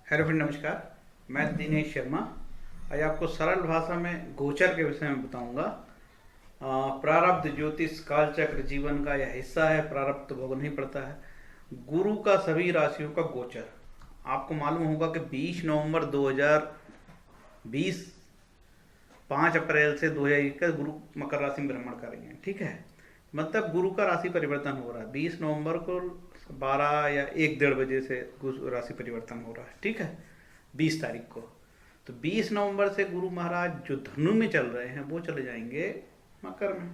Hello friend, नमस्कार। मैं दिनेश शर्मा आज आपको सरल भाषा में गोचर के विषय में बताऊंगा। प्रारब्ध ज्योतिष काल चक्र जीवन का यह हिस्सा है। प्रारब्ध तो भोगना ही पड़ता है। गुरु का सभी राशियों का गोचर आपको मालूम होगा कि 20 नवंबर 2020 5 अप्रैल से 2021 गुरु मकर राशि में भ्रमण करेंगे। ठीक है, मतलब गुरु का राशि परिवर्तन हो रहा है 20 नवंबर को 12 या 1 डेढ़ बजे से गुरु राशि परिवर्तन हो रहा है। ठीक है, 20 तारीख को। तो 20 नवंबर से गुरु महाराज जो धनु में चल रहे हैं वो चले जाएंगे मकर में।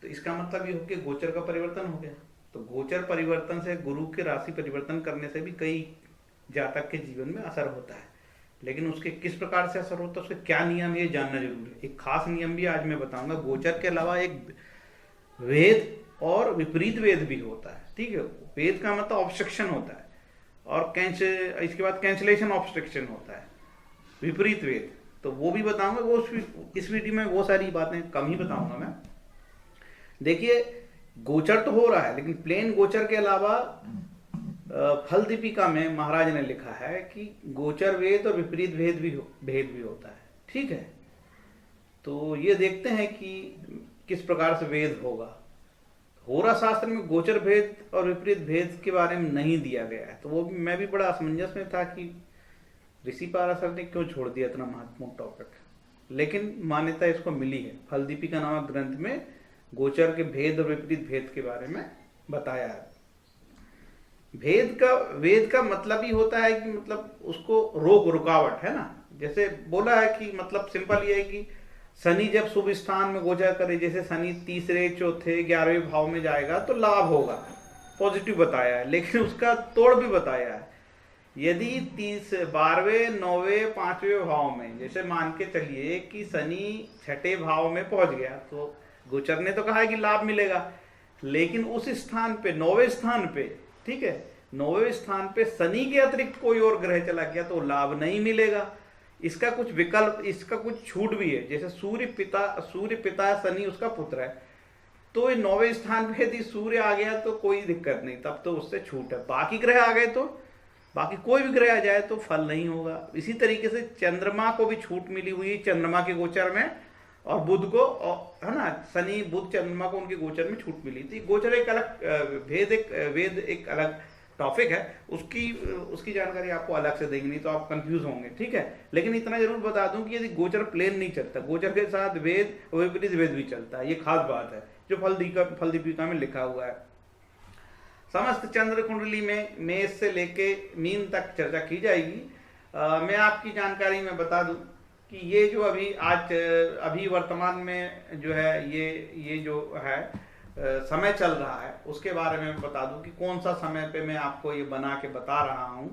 तो इसका मतलब ये हो कि गोचर का परिवर्तन हो गया। तो गोचर परिवर्तन से, गुरु के राशि परिवर्तन करने से भी कई जातक के जीवन में असर होता है, लेकिन उसके किस प्रकार से असर होता है, उसके क्या नियम, ये जानना जरूरी है। एक खास नियम भी आज मैं बताऊंगा। गोचर के अलावा एक वेद और विपरीत वेद भी होता है। ठीक है, वेद का मतलब ऑब्स्ट्रक्शन होता है और इसके बाद कैंसिलेशन ऑब्स्ट्रक्शन होता है, विपरीत वेद। तो वो भी बताऊंगा। वो इस वीडियो में वो सारी बातें कम ही बताऊंगा मैं। देखिए, गोचर तो हो रहा है, लेकिन प्लेन गोचर के अलावा फल दीपिका में महाराज ने लिखा है कि गोचर वेद और विपरीत भेद भी होता है। ठीक है, तो ये देखते हैं कि किस प्रकार से वेद होगा। होरा शास्त्र में गोचर भेद और विपरीत भेद के बारे में नहीं दिया गया है। तो वो भी मैं भी बड़ा असमंजस में था कि ऋषि पाराशर ने क्यों छोड़ दिया इतना महत्वपूर्ण टॉपिक, लेकिन मान्यता इसको मिली है। फल दीपिका नामक ग्रंथ में गोचर के भेद और विपरीत भेद के बारे में बताया है। वेद का मतलब ही होता है कि मतलब उसको रुकावट है ना। जैसे बोला है कि मतलब सिंपल ये है कि शनि जब शुभ स्थान में गोचर करे, जैसे शनि तीसरे चौथे 11वें भाव में जाएगा तो लाभ होगा, पॉजिटिव बताया है। लेकिन उसका तोड़ भी बताया है। यदि 12वें 9वें 5वें भाव में, जैसे मान के चलिए कि शनि 6ठे भाव में पहुंच गया, तो गोचर ने तो कहा है कि लाभ मिलेगा, लेकिन उस स्थान पे 9वें स्थान पे, ठीक है, 9वें स्थान पे शनि के अतिरिक्त कोई और ग्रह चला गया तो लाभ नहीं मिलेगा। इसका कुछ विकल्प, इसका कुछ छूट भी है। जैसे सूर्य पिता शनि उसका पुत्र है, तो 9वें स्थान पे यदि सूर्य आ गया तो कोई दिक्कत नहीं, तब तो उससे छूट है। बाकी ग्रह आ गए तो, बाकी कोई भी ग्रह आ जाए तो फल नहीं होगा। इसी तरीके से चंद्रमा को भी छूट मिली हुई चंद्रमा के गोचर में, और बुध को, है ना, शनि बुध चंद्रमा को उनके गोचर में छूट मिली थी। गोचर एक अलग वेद एक अलग टॉपिक है, उसकी जानकारी आपको अलग से देंगे, नहीं तो आप कंफ्यूज होंगे। ठीक है, लेकिन इतना जरूर बता दूं कि यदि गोचर प्लेन नहीं चलता, गोचर के साथ वेद और विपरीत वेद भी चलता है। ये खास बात है जो फल दीपिका में लिखा हुआ है। समस्त चंद्र कुंडली में मेष से लेके मीन तक चर्चा की जाएगी। मैं आपकी जानकारी में बता दूं कि ये जो अभी वर्तमान में जो है, ये जो है समय चल रहा है, उसके बारे में बता दूं कि कौन सा समय पे मैं आपको ये बना के बता रहा हूं।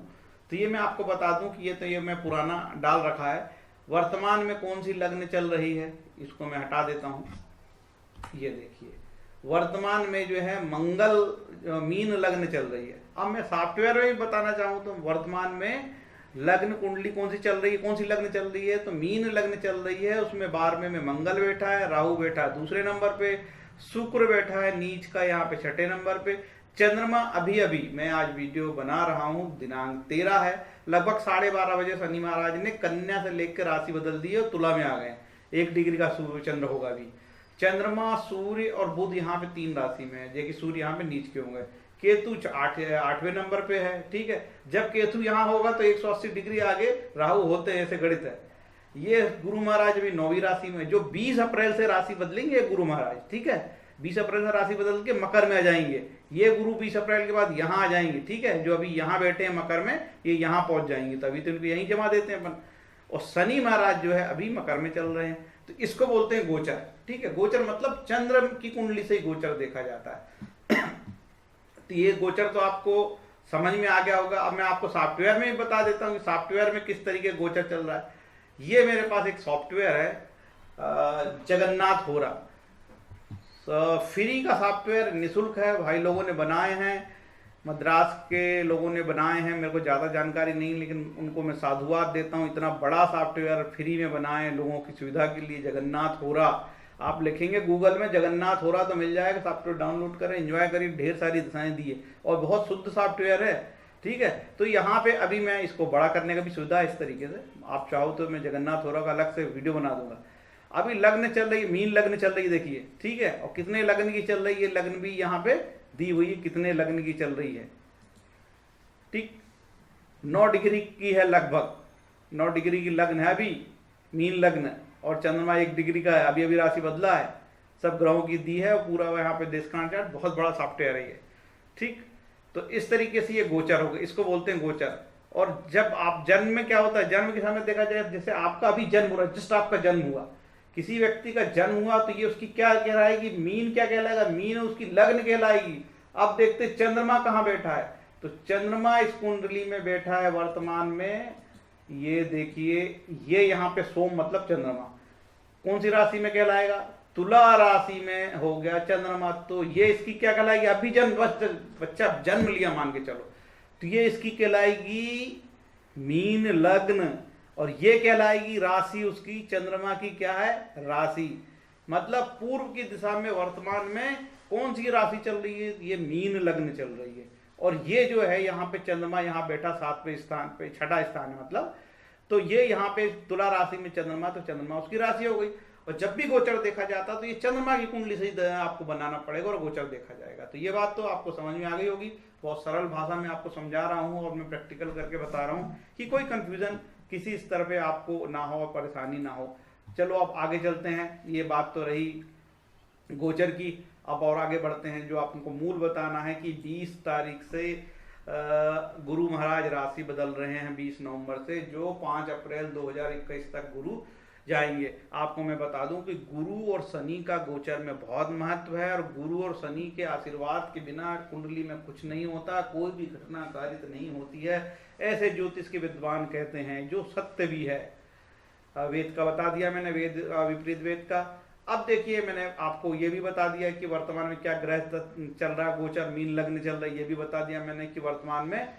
तो ये मैं आपको बता दूं कि ये मैं पुराना डाल रखा है। वर्तमान में कौन सी लग्न चल रही है, इसको मैं हटा देता हूं। ये देखिए, वर्तमान में जो है मंगल मीन लग्न चल रही है। अब मैं सॉफ्टवेयर में भी बताना चाहूँ तो वर्तमान में लग्न कुंडली कौन सी चल रही है, कौन सी लग्न चल रही है, तो मीन लग्न चल रही है। उसमें 12वें में मंगल बैठा है, राहु बैठा है दूसरे नंबर पे, शुक्र बैठा है नीच का यहाँ पे 6ठे नंबर पे। चंद्रमा अभी मैं आज वीडियो बना रहा हूँ, दिनांक 13 है, लगभग 12:30 बजे शनि महाराज ने कन्या से लेकर राशि बदल दी है और तुला में आ गए। 1 डिग्री का सूर्य चंद्र होगा अभी। चंद्रमा, सूर्य और बुध यहाँ पे 3 राशि में है, जबकि सूर्य यहाँ पे नीच के होंगे। केतु 8वें नंबर पे है। ठीक है, जब केतु यहाँ होगा तो 180 डिग्री आगे राहु होते हैं, ऐसे गणित है। ये गुरु महाराज भी 9वीं राशि में, जो 20 अप्रैल से राशि बदलेंगे गुरु महाराज। ठीक है, 20 अप्रैल से राशि बदल के मकर में आ जाएंगे। ये गुरु 20 अप्रैल के बाद यहाँ आ जाएंगे। ठीक है, जो अभी यहाँ बैठे हैं मकर में, ये यहाँ पहुंच जाएंगे, तभी तो इनको यहीं जमा देते हैं अपन। और शनि महाराज जो है अभी मकर में चल रहे हैं, तो इसको बोलते हैं गोचर। ठीक है, गोचर मतलब चंद्र की कुंडली से ही गोचर देखा जाता है। तो ये गोचर तो आपको समझ में आ गया होगा। अब मैं आपको सॉफ्टवेयर में भी बता देता हूँ कि सॉफ्टवेयर में किस तरीके गोचर चल रहा है। ये मेरे पास एक सॉफ्टवेयर है, जगन्नाथ होरा। फ्री का सॉफ्टवेयर, निःशुल्क है, भाई लोगों ने बनाए हैं, मद्रास के लोगों ने बनाए हैं। मेरे को ज़्यादा जानकारी नहीं, लेकिन उनको मैं साधुवाद देता हूँ। इतना बड़ा सॉफ्टवेयर फ्री में बनाए लोगों की सुविधा के लिए। जगन्नाथ होरा आप लिखेंगे गूगल में, जगन्नाथ होरा, तो मिल जाएगा। सॉफ्टवेयर डाउनलोड करें, एंजॉय करिए। ढेर सारी दिशाएं दी है और बहुत शुद्ध सॉफ्टवेयर है। ठीक है। तो यहाँ पे अभी मैं इसको बड़ा करने का भी सुविधा है इस तरीके से, आप चाहो तो मैं जगन्नाथ होरा का अलग से वीडियो बना दूंगा। अभी लग्न चल रही है, मीन लग्न चल रही है देखिए, ठीक है। और कितने लग्न की चल रही है, लग्न भी यहाँ पे दी हुई है, कितने लग्न की चल रही है, ठीक। 9 डिग्री की है लगभग, 9 डिग्री की लग्न है अभी मीन लग्न, और चंद्रमा 1 डिग्री का है, अभी अभी राशि बदला है, सब ग्रहों की दी है, पूरा यहाँ पे देशकांड चार्ट बहुत बड़ा सॉफ्टवेयर है ये, ठीक। तो इस तरीके से ये गोचर होगा, इसको बोलते हैं गोचर। और जब आप जन्म में क्या होता है, जन्म के समय देखा जाए, जैसे आपका अभी जन्म हो रहा है, जस्ट आपका जन्म हुआ, किसी व्यक्ति का जन्म हुआ, तो ये उसकी क्या कहलाएगी, मीन क्या कहलाएगा, मीन उसकी लग्न कहलाएगी। अब देखते चंद्रमा कहाँ बैठा है, तो चंद्रमा इस कुंडली में बैठा है वर्तमान में, ये देखिए, ये यहाँ पे सोम मतलब चंद्रमा, कौन सी राशि में कहलाएगा, तुला राशि में हो गया चंद्रमा। तो ये इसकी क्या कहलाएगी, अभी जन्म बच्चा जन्म लिया मान के चलो, तो ये इसकी कहलाएगी मीन लग्न, और ये कहलाएगी राशि उसकी चंद्रमा की क्या है, राशि। मतलब पूर्व की दिशा में वर्तमान में कौन सी राशि चल रही है, ये मीन लग्न चल रही है। और ये जो है यहाँ पे चंद्रमा यहाँ बैठा 7वें स्थान पे, 6ठा स्थान है मतलब, तो ये यहाँ पे तुला राशि में चंद्रमा, तो चंद्रमा उसकी राशि हो गई। और जब भी गोचर देखा जाता तो ये चंद्रमा की कुंडली से ही आपको बनाना पड़ेगा और गोचर देखा जाएगा। तो ये बात तो आपको समझ में आ गई होगी, बहुत सरल भाषा में आपको समझा रहा हूँ और मैं प्रैक्टिकल करके बता रहा हूँ कि कोई कंफ्यूजन किसी स्तर पे आपको ना हो और परेशानी ना हो। चलो अब आगे चलते हैं, ये बात तो रही गोचर की। अब और आगे बढ़ते हैं, जो आपको मूल बताना है कि 20 तारीख से गुरु महाराज राशि बदल रहे हैं, 20 नवंबर से, जो 5 अप्रैल 2021 तक गुरु जाएंगे। आपको मैं बता दूं कि गुरु और शनि का गोचर में बहुत महत्व है, और गुरु और शनि के आशीर्वाद के बिना कुंडली में कुछ नहीं होता, कोई भी घटना कारित नहीं होती है, ऐसे ज्योतिष के विद्वान कहते हैं, जो सत्य भी है। वेद का बता दिया मैंने, वेद विपरीत वेद का। अब देखिए मैंने आपको ये भी बता दिया कि वर्तमान में क्या ग्रह चल रहा है, गोचर मीन लग्न चल रहा है, ये भी बता दिया मैंने कि वर्तमान में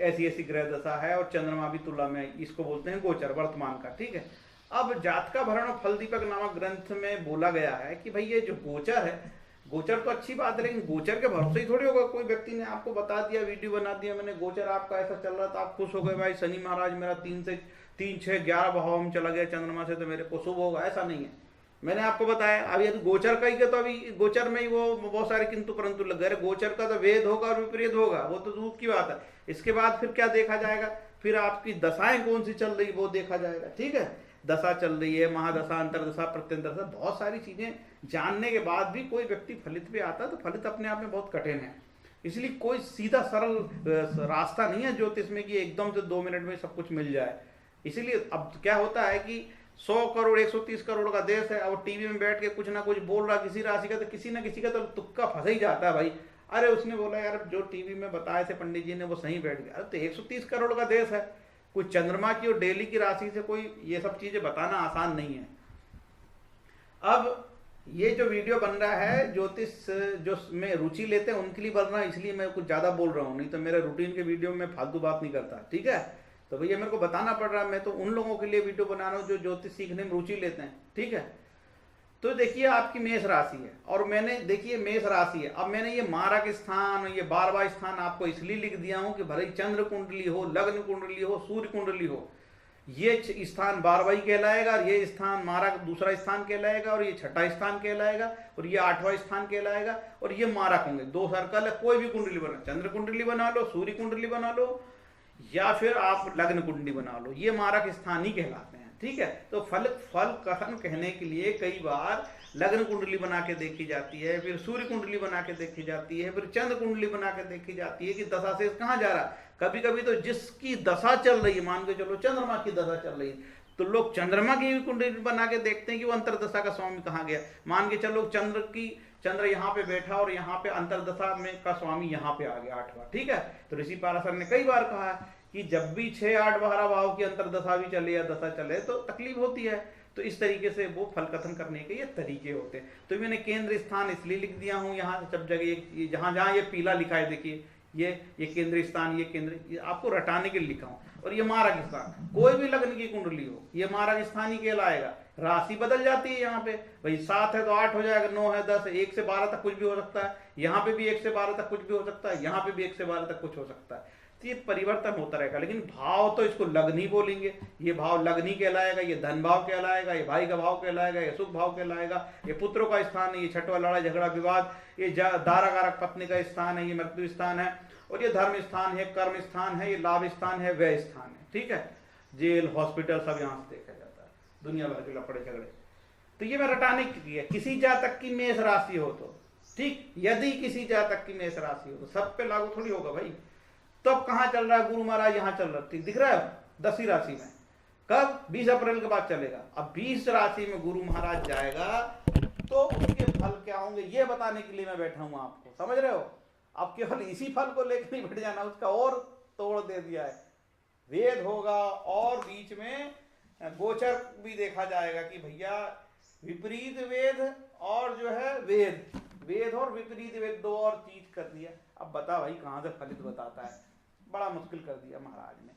ऐसी ऐसी ग्रह दशा है, और चंद्रमा भी तुला में, इसको बोलते हैं गोचर वर्तमान का, ठीक है। अब जातका भरण और फल दीपक नामक ग्रंथ में बोला गया है कि भाई ये जो गोचर है, गोचर तो अच्छी बात है, लेकिन गोचर के भरोसे ही थोड़ी होगा। कोई व्यक्ति ने आपको बता दिया, वीडियो बना दिया मैंने, गोचर आपका ऐसा चल रहा था, आप खुश हो गए, भाई शनि महाराज मेरा 3 से 3, 6, 11 भाव में चला गया चंद्रमा से, तो मेरे को शुभ होगा, ऐसा नहीं है। मैंने आपको बताया अभी यदि गोचर का ही, तो अभी गोचर में ही वो बहुत सारे किंतु परंतु लग गए। गोचर का तो वेद होगा और विपरीत होगा, वो तो दूर की बात है। इसके बाद फिर क्या देखा जाएगा, फिर आपकी दशाएं कौन सी चल रही वो देखा जाएगा, ठीक है। दशा चल रही है, महादशा, अंतरदशा, प्रत्यंतर दशा, बहुत सारी चीजें जानने के बाद भी कोई व्यक्ति फलित पे आता है, तो फलित अपने आप में बहुत कठिन है। इसलिए कोई सीधा सरल रास्ता नहीं है ज्योतिष में कि एकदम से 2 मिनट में सब कुछ मिल जाए। इसीलिए अब क्या होता है कि 100 करोड़ 130 करोड़ का देश है, और टीवी में बैठ के कुछ ना कुछ बोल रहा किसी राशि का, तो किसी ना किसी का तो तुक्का फंस ही जाता है भाई। अरे उसने बोला यार जो टीवी में बताए थे पंडित जी ने वो सही बैठ गया। अरे तो 130 करोड़ का देश है, कोई चंद्रमा की और डेली की राशि से कोई ये सब चीजें बताना आसान नहीं है। अब ये जो वीडियो बन रहा है ज्योतिष जो में रुचि लेते हैं उनके लिए बन रहा है, इसलिए मैं कुछ ज्यादा बोल रहा हूँ, नहीं तो मेरे रूटीन के वीडियो में फालतू बात नहीं करता, ठीक है। तो भैया मेरे को बताना पड़ रहा है, मैं तो उन लोगों के लिए वीडियो बना रहा हूँ जो ज्योतिष सीखने में रुचि लेते हैं, ठीक है। तो देखिए आपकी मेष राशि है, और मैंने देखिए मेष राशि है, अब मैंने ये मारक स्थान, ये 12वां स्थान आपको इसलिए लिख दिया हूं कि भले चंद्र कुंडली हो, लग्न कुंडली हो, सूर्य कुंडली हो, ये स्थान 12वां कहलाएगा, और ये स्थान मारक दूसरा स्थान कहलाएगा, और ये 6ठा स्थान कहलाएगा, और ये 8वां स्थान कहलाएगा, और ये मारक होंगे। 2 सर्कल है, कोई भी कुंडली बना, चंद्र कुंडली बना लो, सूर्य कुंडली बना लो, या फिर आप लग्न कुंडली बना लो, ये मारक स्थान ही कहलाते हैं, ठीक है। तो फल कथन कहने के लिए कई बार लग्न कुंडली बना के देखी जाती है, फिर सूर्य कुंडली बना के देखी जाती है, फिर चंद्र कुंडली बना के देखी जाती है कि दशा से कहाँ जा रहा है। कभी कभी तो जिसकी दशा चल रही है, मान के चलो चंद्रमा की दशा चल रही है, तो लोग चंद्रमा की कुंडली बना के देखते हैं कि वो अंतरदशा का स्वामी कहाँ गया। मान के चलो चंद्र यहाँ पे बैठा और यहाँ पे अंतरदशा में का स्वामी यहाँ पे आ गया 8वां, ठीक है। तो ऋषि पाराशर ने कई बार कहा कि जब भी 6, 8, 12 भाव की अंतरदशा भी चले या दशा चले तो तकलीफ होती है। तो इस तरीके से वो फल कथन करने के ये तरीके होते हैं। तो मैंने केंद्र स्थान इसलिए लिख दिया हूँ, यहाँ सब जगह जहाँ जहाँ ये पीला लिखा है, देखिए ये केंद्र स्थान, ये केंद्र आपको रटाने के लिए लिखा हूँ। और ये मारक स्थान, कोई भी लग्न की कुंडली हो, ये मारक स्थान ही कहलाएगा। राशि बदल जाती है, यहाँ पे भाई 7 है तो 8 हो जाएगा, 9 है 10 है, 1 से 12 तक कुछ भी हो सकता है, यहाँ पे भी 1 से 12 तक कुछ भी हो सकता है, यहाँ पे भी 1 से 12 तक कुछ हो सकता है। तो ये परिवर्तन होता रहेगा। लेकिन भाव तो इसको लग्नि बोलेंगे, ये भाव लग्नि कहलाएगा, ये धन भाव कहलाएगा, ये भाई का भाव कहलाएगा, ये सुख भाव कहलाएगा, ये पुत्रों का स्थान है, ये छठवा लड़ाई झगड़ा विवाद, ये दाराकारक पत्नी का स्थान है, ये मृत्यु स्थान है, और ये धर्म स्थान है, कर्म स्थान है, ये लाभ स्थान है, व्यय स्थान है। ठीक है, जेल हॉस्पिटल सब यहाँ से देखा जाता है, दुनिया भर के लफड़े झगड़े। तो ये मैं रटाने की है, किसी जातक की मेष राशि हो तो ठीक, यदि किसी जातक की मेष राशि हो तो सब पे लागू थोड़ी होगा भाई। तो अब कहाँ चल रहा है गुरु महाराज, यहाँ चल रहा है, दिख रहा है 10वीं राशि में। कब? 20 अप्रैल के बाद चलेगा। अब 20 राशि में गुरु महाराज जाएगा तो उसके फल क्या होंगे ये बताने के लिए मैं बैठा हूं आपको, समझ रहे हो। अब केवल इसी फल को लेकर नहीं बैठ जाना, उसका और तोड़ दे दिया है। वेद होगा और बीच में गोचर भी देखा जाएगा कि भैया विपरीत वेद और जो है वेद और विपरीत वेद दो और चीज कर दिया। अब बता भाई कहां से फलित बताता है, बड़ा मुश्किल कर दिया महाराज ने।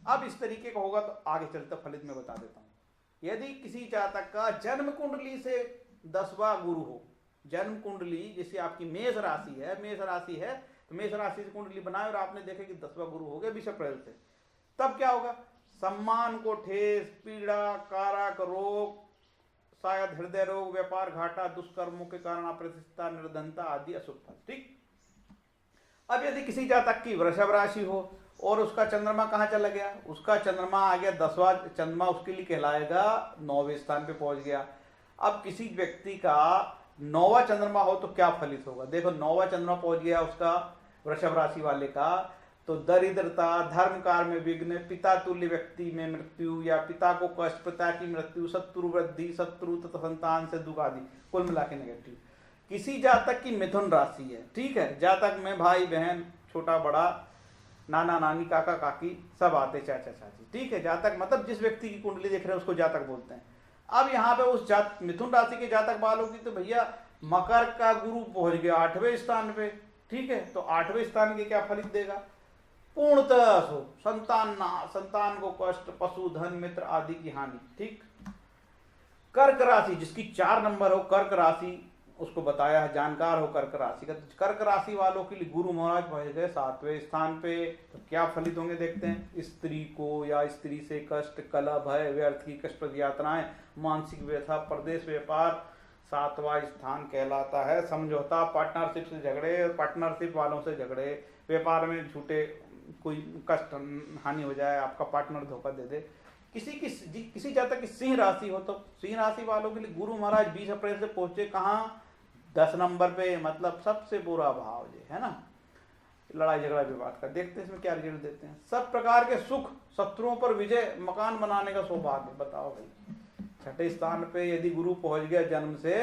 अब इस तरीके का होगा तो आगे चलते फलित में बता देता हूं। यदि किसी जातक का जन्म कुंडली से 10वां गुरु हो, जन्म कुंडली जैसे आपकी मेष राशि है तो मेष राशि से कुंडली बनाए और आपने देखे कि 10वां गुरु हो गया 20 अप्रैल से, तब क्या होगा? सम्मान को ठेस, पीड़ा, कारक रोग, शायद हृदय रोग, व्यापार घाटा, दुष्कर्मों के कारण अप्रतिष्ठा, निर्धनता आदि अशुभ फल। ठीक। अब यदि किसी जातक की वृषभ राशि हो और उसका चंद्रमा कहाँ चला गया? उसका चंद्रमा आ गया 10वां चंद्रमा, उसके लिए कहलाएगा 9वें स्थान पे पहुंच गया। अब किसी व्यक्ति का 9वां चंद्रमा हो तो क्या फलित होगा? देखो 9वां चंद्रमा पहुंच गया उसका वृषभ राशि वाले का, तो दरिद्रता, धर्म कार्य में विघ्न, पिता तुल्य व्यक्ति में मृत्यु या पिता को कष्ट, पिता की मृत्यु, शत्रु वृद्धि, शत्रु तथा संतान से दुख आदि, कुल मिला के नेगेटिव। किसी जातक की मिथुन राशि है, ठीक है, जातक में भाई बहन, छोटा बड़ा, नाना नानी, काका काकी सब आते, चाचा चाची, ठीक है। जातक मतलब जिस व्यक्ति की कुंडली देख रहे हैं उसको जातक बोलते हैं। अब यहाँ पे उस मिथुन राशि के जातक वालों की तो भैया मकर का गुरु पहुंच गया 8वें स्थान पे, ठीक है। तो 8वें स्थान के क्या फलित देगा? पूर्णतः सुख, संतान को कष्ट, पशु, धन, मित्र आदि की हानि, ठीक। कर्क राशि जिसकी 4 नंबर हो, कर्क राशि उसको बताया है, जानकार हो कर्क राशि का। कर्क राशि वालों के लिए गुरु महाराज पहुंच गए 7वें स्थान पे, तो क्या फलित होंगे देखते हैं। स्त्री को या स्त्री से कष्ट, कलह, भय, व्यर्थ की कष्टप्रद यात्राएं, मानसिक व्यथा, प्रदेश व्यापार 7वां स्थान कहलाता है। समझौता, पार्टनरशिप से झगड़े, पार्टनरशिप वालों से झगड़े, व्यापार में झूठे कोई कष्ट हानि हो जाए, आपका पार्टनर धोखा दे दे। किसी जातक की सिंह राशि हो तो सिंह राशि वालों के लिए गुरु महाराज 20 अप्रैल से पहुंचे कहाँ? 10 नंबर पे, मतलब सबसे बुरा भाव जो है ना, लड़ाई झगड़ा विवाद का। देखते हैं इसमें क्या रिजल्ट देते हैं। सब प्रकार के सुख, शत्रुओं पर विजय, मकान बनाने का सौभाग्य। बताओ भाई, 6ठे स्थान पे यदि गुरु पहुंच गया जन्म से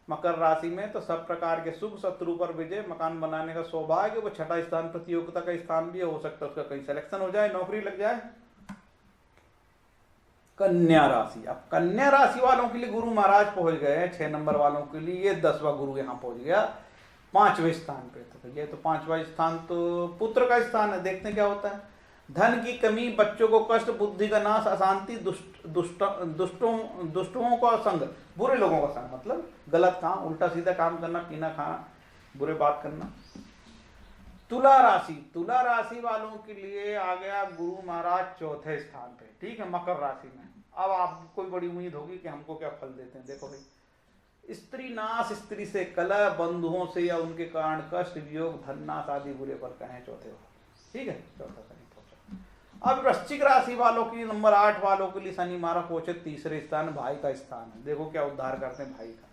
मकर राशि में, तो सब प्रकार के सुख, शत्रु पर विजय, मकान बनाने का सौभाग्य। वो 6ठा स्थान प्रतियोगिता का स्थान भी हो सकता है, उसका कहीं सिलेक्शन हो जाए, नौकरी लग जाए। कन्या राशि, अब कन्या राशि वालों के लिए गुरु महाराज पहुंच गए 6 नंबर वालों के लिए, ये 10वां गुरु यहाँ पहुंच गया 5वें स्थान पे। तो ये तो 5वां स्थान तो पुत्र का स्थान है। देखते हैं क्या होता है। धन की कमी, बच्चों को कष्ट, बुद्धि का नाश, अशांति, दुष्टों का संग, बुरे लोगों का संग, मतलब गलत काम, उल्टा सीधा काम करना, पीना खाना, बुरे बात करना। तुला राशि वालों के लिए आ गया गुरु महाराज 4थे स्थान पे, ठीक है, मकर राशि में। अब आपको कोई बड़ी उम्मीद होगी कि हमको क्या फल देते हैं। देखो भाई, स्त्री नाश, स्त्री से कलह, बंधुओं से या उनके कारण कष्ट, वियोग, धन नाश आदि बुरे फल कहें 4थे, ठीक है, 4था शनि पहुंचा। अब वृश्चिक राशि वालों की नंबर 8 वालों के लिए शनि महाराज पहुंचे 3रे स्थान, भाई का स्थान है। देखो क्या उद्धार करते हैं भाई का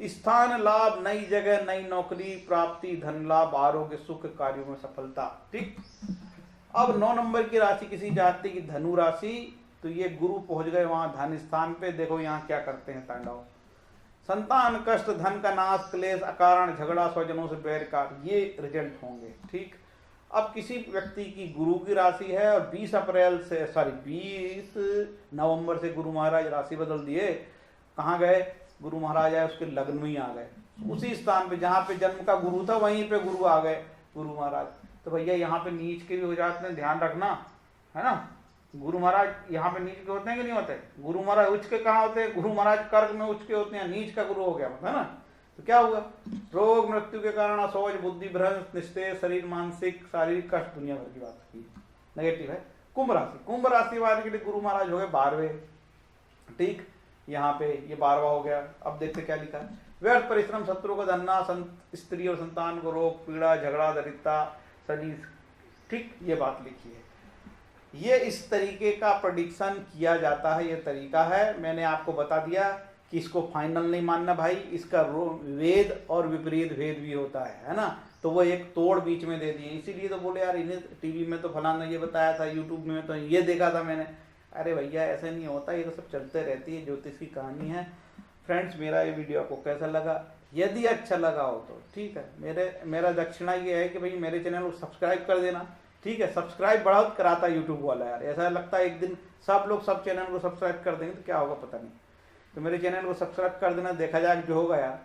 स्थान, लाभ, नई जगह, नई नौकरी प्राप्ति, धन लाभ, आरोग्य, सुख, कार्यों में सफलता, ठीक। अब 9 नंबर की राशि किसी जाति की धनु राशि, तो ये गुरु पहुंच गए वहां धन स्थान पे। देखो यहाँ क्या करते हैं तांडव, संतान कष्ट, धन का नाश, क्लेश, अकारण झगड़ा, स्वजनों से बैर का, ये रिजल्ट होंगे, ठीक। अब किसी व्यक्ति की गुरु की राशि है और 20 नवंबर से गुरु महाराज राशि बदल दिए, कहाँ गए? गुरु महाराज आए उसके लग्न में ही आ गए, उसी स्थान पे जहाँ पे जन्म का गुरु था वहीं पे गुरु आ गए गुरु महाराज। तो भैया यहाँ पे नीच के भी हो जाते हैं, ध्यान रखना, है ना। गुरु महाराज यहाँ पे नीच के होते हैं कि नहीं होते? गुरु महाराज उच्च के कहाँ होते हैं? गुरु महाराज कर्क में उच्च के होते हैं, नीच का गुरु हो गया, है ना। तो क्या हुआ, रोग मृत्यु के कारण असौज, बुद्धि भ्रंश, निस्तेज शरीर, मानसिक शारीरिक कष्ट, दुनिया भर की बात की नेगेटिव है। कुंभ राशि, कुंभ राशि वाले के लिए गुरु महाराज हो गए 12वें, ठीक, यहाँ पे ये 12वां हो गया। अब देखते क्या लिखा है, व्यर्थ परिश्रम, शत्रु को धन्ना, स्त्री और संतान को रोग पीड़ा, झगड़ा, दरिद्रता, शनि, ठीक, ये बात लिखी है। ये इस तरीके का प्रेडिक्शन किया जाता है, ये तरीका है। मैंने आपको बता दिया कि इसको फाइनल नहीं मानना भाई, इसका वेद और विपरीत भेद भी होता है ना, तो वो एक तोड़ बीच में दे दिए। इसीलिए तो बोले यार इन्हें टीवी में तो फलाना ये बताया था, यूट्यूब में तो ये देखा था मैंने। अरे भैया ऐसे नहीं होता, ये तो सब चलते रहती है, ज्योतिष की कहानी है। फ्रेंड्स, मेरा ये वीडियो आपको कैसा लगा? यदि अच्छा लगा हो तो ठीक है, मेरा दक्षिणा ये है कि भाई मेरे चैनल को सब्सक्राइब कर देना, ठीक है। सब्सक्राइब बहुत कराता है यूट्यूब वाला यार, ऐसा लगता है एक दिन सब लोग सब चैनल को सब्सक्राइब कर देंगे तो क्या होगा पता नहीं। तो मेरे चैनल को सब्सक्राइब कर देना, देखा जाए जो होगा यार।